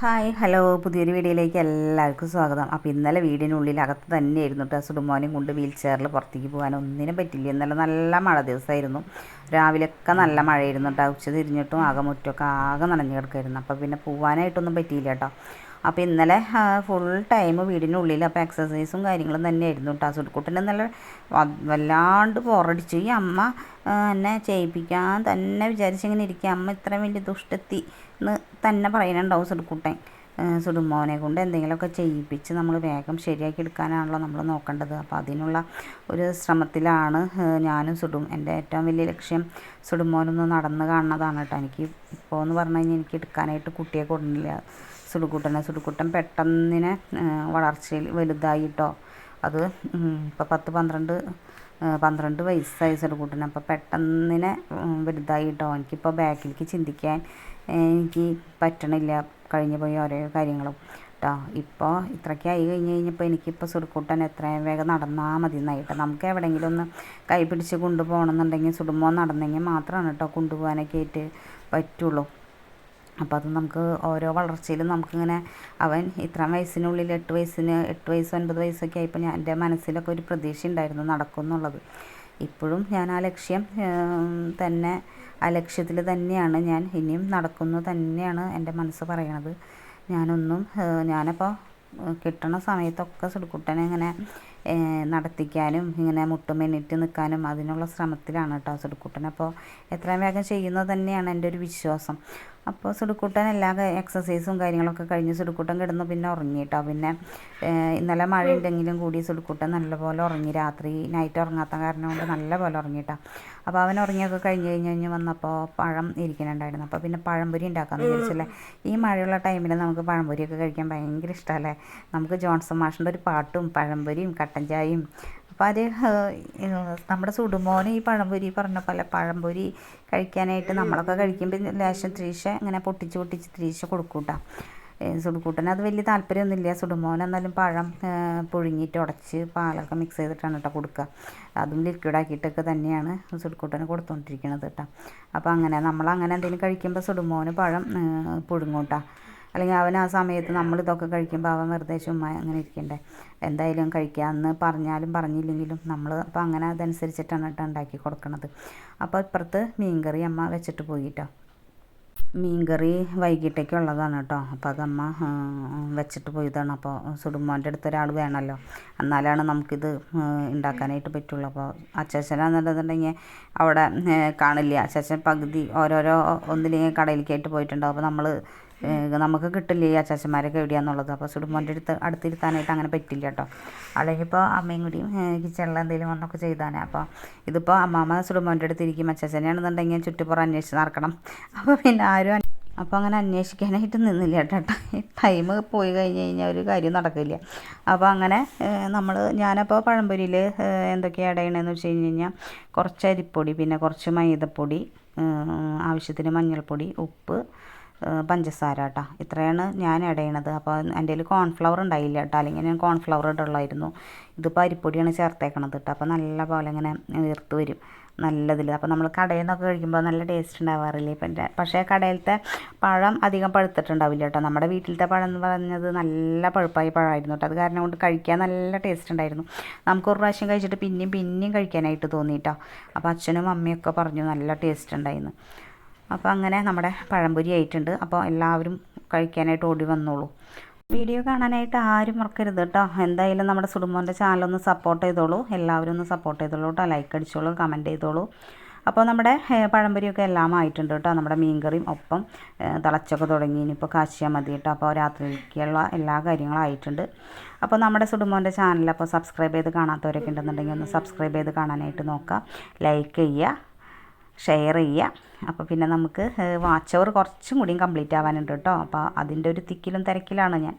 Hi hello പുതിയൊരു വീഡിയോയിലേക്ക് എല്ലാവർക്കും സ്വാഗതം. അപ്പോൾ ഇന്നലെ വീടിനുള്ളിൽ അകത്ത് തന്നെയായിരുന്നു കേട്ടോ. സുടുമോനെയും കൊണ്ട് വീൽ ചെയറിൽ പുറത്തേക്ക് പോകാൻ ഒന്നിനും പറ്റില്ല. ഇന്നലെ നല്ല മഴ ദിവസമായിരുന്നു. രാവിലെയൊക്കെ നല്ല മഴയായിരുന്നു കേട്ടോ. ഉച്ച തിരിഞ്ഞിട്ടും ആകെ മുറ്റമൊക്കെ ആകെ നനഞ്ഞു കിടക്കായിരുന്നു. അപ്പോൾ പിന്നെ പോകാനായിട്ടൊന്നും പറ്റിയില്ല കേട്ടോ. അപ്പോൾ ഇന്നലെ ഫുൾ ടൈം വീടിനുള്ളിൽ അപ്പോൾ എക്സസൈസും കാര്യങ്ങളും തന്നെയായിരുന്നു കേട്ടോ. സുടുക്കുട്ടനെ നല്ല വല്ലാണ്ട് ബോറടിച്ചു. ഈ അമ്മ എന്നെ ചെയ്യിപ്പിക്കാൻ തന്നെ വിചാരിച്ചിങ്ങനെ ഇരിക്കുക. അമ്മ ഇത്രയും വലിയ ദുഷ്ടത്തി എന്ന് തന്നെ പറയുന്നുണ്ടാവും സുടുക്കുട്ടൻ. സുടുമോനെ കൊണ്ട് എന്തെങ്കിലുമൊക്കെ ചെയ്യിപ്പിച്ച് നമ്മൾ വേഗം ശരിയാക്കി എടുക്കാനാണല്ലോ നമ്മൾ നോക്കേണ്ടത്. അപ്പോൾ അതിനുള്ള ഒരു ശ്രമത്തിലാണ് ഞാനും സുടും. എൻ്റെ ഏറ്റവും വലിയ ലക്ഷ്യം സുടുമോനൊന്ന് നടന്ന് കാണുന്നതാണ് കേട്ടോ. എനിക്ക് ഇപ്പോൾ എന്ന് പറഞ്ഞു കഴിഞ്ഞാൽ എനിക്ക് എടുക്കാനായിട്ട് കുട്ടിയെ കൊടുന്നില്ല സുടുക്കുട്ടൻ പെട്ടെന്നിനെ വളർച്ചയിൽ വലുതായിട്ടോ. അത് ഇപ്പോൾ 12 വയസ്സായി സുടുക്കുട്ടന്. അപ്പോൾ പെട്ടെന്നിനെ വലുതായിട്ടോ. എനിക്കിപ്പോൾ ബാക്കിലേക്ക് ചിന്തിക്കാൻ എനിക്ക് പറ്റണില്ല, കഴിഞ്ഞു പോയ ഓരോ കാര്യങ്ങളും കേട്ടോ. ഇപ്പോൾ ഇത്രയ്ക്ക് ആയി കഴിഞ്ഞപ്പോൾ എനിക്കിപ്പോൾ സുടുക്കുട്ടൻ എത്രയും വേഗം നടന്നാൽ മതി എന്നായിട്ടോ. നമുക്ക് എവിടെയെങ്കിലും ഒന്ന് കൈ പിടിച്ച് കൊണ്ടുപോകണമെന്നുണ്ടെങ്കിൽ സുടുമോൻ നടന്നെങ്കിൽ മാത്രമാണ് കേട്ടോ കൊണ്ടുപോകാനൊക്കെ ആയിട്ട് പറ്റുള്ളൂ. അപ്പോൾ അത് നമുക്ക് ഓരോ വളർച്ചയിലും നമുക്കിങ്ങനെ അവൻ ഇത്ര വയസ്സിനുള്ളിൽ 8 വയസ്സ് 9 വയസ്സൊക്കെ ആയപ്പോൾ എൻ്റെ മനസ്സിലൊക്കെ ഒരു പ്രതീക്ഷ ഉണ്ടായിരുന്നു നടക്കും എന്നുള്ളത്. ഇപ്പോഴും ഞാൻ ആ ലക്ഷ്യം തന്നെ ആ ലക്ഷ്യത്തിൽ തന്നെയാണ് ഞാൻ ഇനിയും നടക്കുന്നു തന്നെയാണ് എൻ്റെ മനസ്സ് പറയണത്. ഞാനപ്പോൾ കിട്ടണ സമയത്തൊക്കെ സുടുക്കുട്ടനെ ഇങ്ങനെ നടത്തിക്കാനും ഇങ്ങനെ മുട്ടുമെന്നിട്ട് നിൽക്കാനും അതിനുള്ള ശ്രമത്തിലാണ് കേട്ടോ സുടുക്കുട്ടൻ. അപ്പോൾ എത്രയും വേഗം ചെയ്യുന്നത് തന്നെയാണ് എൻ്റെ ഒരു വിശ്വാസം. അപ്പോൾ സുടുക്കുട്ടൻ എല്ലാ എക്സസൈസും കാര്യങ്ങളൊക്കെ കഴിഞ്ഞ് സുടുക്കുട്ടൻ കിടന്നു പിന്നെ ഉറങ്ങി കേട്ടോ. പിന്നെ ഇന്നലെ മഴ ഉണ്ടെങ്കിലും കൂടി സുടുക്കുട്ടൻ നല്ലപോലെ ഉറങ്ങി. രാത്രി നൈറ്റ് ഉറങ്ങാത്ത കാരണം കൊണ്ട് നല്ലപോലെ ഉറങ്ങി കേട്ടോ. അപ്പോൾ അവൻ ഉറങ്ങിയൊക്കെ കഴിഞ്ഞ് വന്നപ്പോൾ പഴം ഇരിക്കുന്നുണ്ടായിരുന്നു. അപ്പോൾ പിന്നെ പഴംപൊരി ഉണ്ടാക്കാമെന്ന് വിചാരിച്ചല്ലേ. ഈ മഴയുള്ള ടൈമിൽ നമുക്ക് പഴംപൊരിയൊക്കെ കഴിക്കാൻ ഭയങ്കര ഇഷ്ടമല്ലേ. നമുക്ക് ജോൺസൺ മാഷിൻ്റെ ഒരു പാട്ടും പഴംപൊരിയും കട്ടൻ ചായയും. അപ്പോൾ അത് നമ്മുടെ സുടുമോന് ഈ പഴംപൊരി പറഞ്ഞ പോലെ പഴംപൊരി കഴിക്കാനായിട്ട് നമ്മളൊക്കെ കഴിക്കുമ്പോൾ ലേശം ത്രീശ ഇങ്ങനെ പൊട്ടിച്ച് ത്രീശ കൊടുക്കും കേട്ടോ. സുടുക്കൂട്ടന് അത് വലിയ താല്പര്യമൊന്നുമില്ല. സുടുമോൻ എന്നാലും പഴം പുഴുങ്ങിയിട്ട് ഉടച്ച് പാലൊക്കെ മിക്സ് ചെയ്തിട്ടാണ് കേട്ടോ കൊടുക്കുക. അതും ലിക്വിഡാക്കിയിട്ടൊക്കെ തന്നെയാണ് സുടുക്കൂട്ടന് കൊടുത്തുകൊണ്ടിരിക്കുന്നത് കേട്ടോ. അപ്പോൾ നമ്മളങ്ങനെ എന്തെങ്കിലും കഴിക്കുമ്പോൾ സുടുമോന് പഴം പുഴുങ്ങും കേട്ടോ. അല്ലെങ്കിൽ അവൻ ആ സമയത്ത് നമ്മളിതൊക്കെ കഴിക്കുമ്പോൾ അവൻ വെറുതെ ചുമ്മാ അങ്ങനെ ഇരിക്കണ്ടേ, എന്തായാലും കഴിക്കുക എന്ന് പറഞ്ഞാലും പറഞ്ഞില്ലെങ്കിലും നമ്മൾ അപ്പോൾ അങ്ങനെ അതനുസരിച്ചിട്ടാണ് കേട്ടോ ഉണ്ടാക്കി കൊടുക്കണത്. അപ്പോൾ ഇപ്പുറത്ത് മീൻകറി അമ്മ വെച്ചിട്ട് പോയി കേട്ടോ. മീൻകറി വൈകിട്ടേക്കുള്ളതാണ് കേട്ടോ. അപ്പോൾ അതമ്മ വെച്ചിട്ട് പോയതാണ്. അപ്പോൾ സുടുമോൻ്റെ അടുത്ത് ഒരാൾ വേണമല്ലോ, എന്നാലാണ് നമുക്കിത് ഉണ്ടാക്കാനായിട്ട് പറ്റുള്ളൂ. അപ്പോൾ അച്ചാച്ചനാണെന്നുണ്ടെന്നുണ്ടെങ്കിൽ അവിടെ കാണില്ല. അച്ചാച്ചൻ പകുതി ഓരോരോ ഒന്നില്ലെങ്കിൽ കടയിലേക്കായിട്ട് പോയിട്ടുണ്ടാവും. അപ്പോൾ നമുക്ക് കിട്ടില്ല ഈ അച്ചാച്ചന്മാരൊക്കെ എവിടെയാണെന്നുള്ളത്. അപ്പോൾ സുടുമോൻ്റെ അടുത്തിരുത്താനായിട്ട് അങ്ങനെ പറ്റില്ല കേട്ടോ. അല്ലെങ്കിൽ ഇപ്പോൾ അമ്മയും കൂടിയും കിച്ചണിൽ എന്തെങ്കിലും ഒന്നൊക്കെ ചെയ്താനേ. അപ്പോൾ ഇതിപ്പോൾ അമ്മാമ്മ സുടുമോൻ്റെ അടുത്തിരിക്കും, അച്ചാച്ചനെയാണെന്നുണ്ടെങ്കിൽ ചുറ്റുപുറം അന്വേഷിച്ച് നടക്കണം. അപ്പോൾ പിന്നെ അപ്പോൾ അങ്ങനെ അന്വേഷിക്കാനായിട്ട് നിന്നില്ല കേട്ടോ. ടൈം പോയി കഴിഞ്ഞാൽ ഒരു കാര്യം നടക്കില്ല. അപ്പോൾ അങ്ങനെ ഞാനപ്പോൾ പഴംപൊരിയിൽ എന്തൊക്കെയാണ് ഇടയണമെന്ന് വെച്ച് കഴിഞ്ഞാൽ കുറച്ച് അരിപ്പൊടി, പിന്നെ കുറച്ച് മൈദപ്പൊടി, ആവശ്യത്തിന് മഞ്ഞൾപ്പൊടി, ഉപ്പ്, പഞ്ചസാര കേട്ടോ. ഇത്രയാണ് ഞാൻ ഇടയണത്. അപ്പോൾ എൻ്റെ കയ്യിൽ കോൺഫ്ലവർ ഉണ്ടായില്ല കേട്ടോ, അല്ലെങ്കിൽ ഞാൻ കോൺഫ്ലവർ ഇടുള്ളായിരുന്നു. ഇതിപ്പോൾ അരിപ്പൊടിയാണ് ചേർത്തേക്കണത് കേട്ടോ. അപ്പോൾ നല്ല പോലെ ഇങ്ങനെ വീർത്ത് വരും നല്ലതിൽ. അപ്പോൾ നമ്മൾ കടയിൽ നിന്നൊക്കെ കഴിക്കുമ്പോൾ നല്ല ടേസ്റ്റ് ഉണ്ടാവാറില്ലേ. പക്ഷേ കടയിലത്തെ പഴം അധികം പഴുത്തിട്ടുണ്ടാവില്ല കേട്ടോ. നമ്മുടെ വീട്ടിലത്തെ പഴം എന്ന് പറഞ്ഞത് നല്ല പഴുപ്പായ പഴമായിരുന്നു കേട്ടോ. അത് കാരണം കൊണ്ട് കഴിക്കാൻ നല്ല ടേസ്റ്റ് ഉണ്ടായിരുന്നു. നമുക്ക് ഒരു പ്രാവശ്യം കഴിച്ചിട്ട് പിന്നെയും കഴിക്കാനായിട്ട് തോന്നി കേട്ടോ. അപ്പോൾ അച്ഛനും അമ്മയൊക്കെ പറഞ്ഞു നല്ല ടേസ്റ്റ് ഉണ്ടായിരുന്നു. അപ്പോൾ അങ്ങനെ നമ്മുടെ പഴംപൊരി ആയിട്ടുണ്ട്. അപ്പോൾ എല്ലാവരും കഴിക്കാനായിട്ട് ഓടി വന്നോളൂ. വീഡിയോ കാണാനായിട്ട് ആരും മറക്കരുത് കേട്ടോ. എന്തായാലും നമ്മുടെ സുടുമോൻ്റെ ചാനലൊന്ന് സപ്പോർട്ട് ചെയ്തോളൂ. എല്ലാവരും ഒന്ന് സപ്പോർട്ട് ചെയ്തോളൂ കേട്ടോ. ലൈക്ക് അടിച്ചോളൂ, കമൻറ്റ് ചെയ്തോളൂ. അപ്പോൾ നമ്മുടെ പഴംപൊരിയൊക്കെ എല്ലാം ആയിട്ടുണ്ട് കേട്ടോ. നമ്മുടെ മീൻകറിയും ഒപ്പം തിളച്ചൊക്കെ തുടങ്ങി. ഇനിയിപ്പോൾ കാച്ചിയാൽ മതി കേട്ടോ. അപ്പോൾ രാത്രിക്കുള്ള എല്ലാ കാര്യങ്ങളും ആയിട്ടുണ്ട്. അപ്പോൾ നമ്മുടെ സുടുമോൻ്റെ ചാനൽ അപ്പോൾ സബ്സ്ക്രൈബ് ചെയ്ത് കാണാത്തവരൊക്കെ ഉണ്ടെന്നുണ്ടെങ്കിൽ ഒന്ന് സബ്സ്ക്രൈബ് ചെയ്ത് കാണാനായിട്ട് നോക്കുക. ലൈക്ക് ചെയ്യുക, ഷെയർ ചെയ്യുക. അപ്പോൾ പിന്നെ നമുക്ക് വാച്ച് അവർ കുറച്ചും കൂടിയും കംപ്ലീറ്റ് ആവാനുണ്ട് കേട്ടോ. അപ്പോൾ അതിൻ്റെ ഒരു തിക്കിലും തിരക്കിലാണ് ഞാൻ.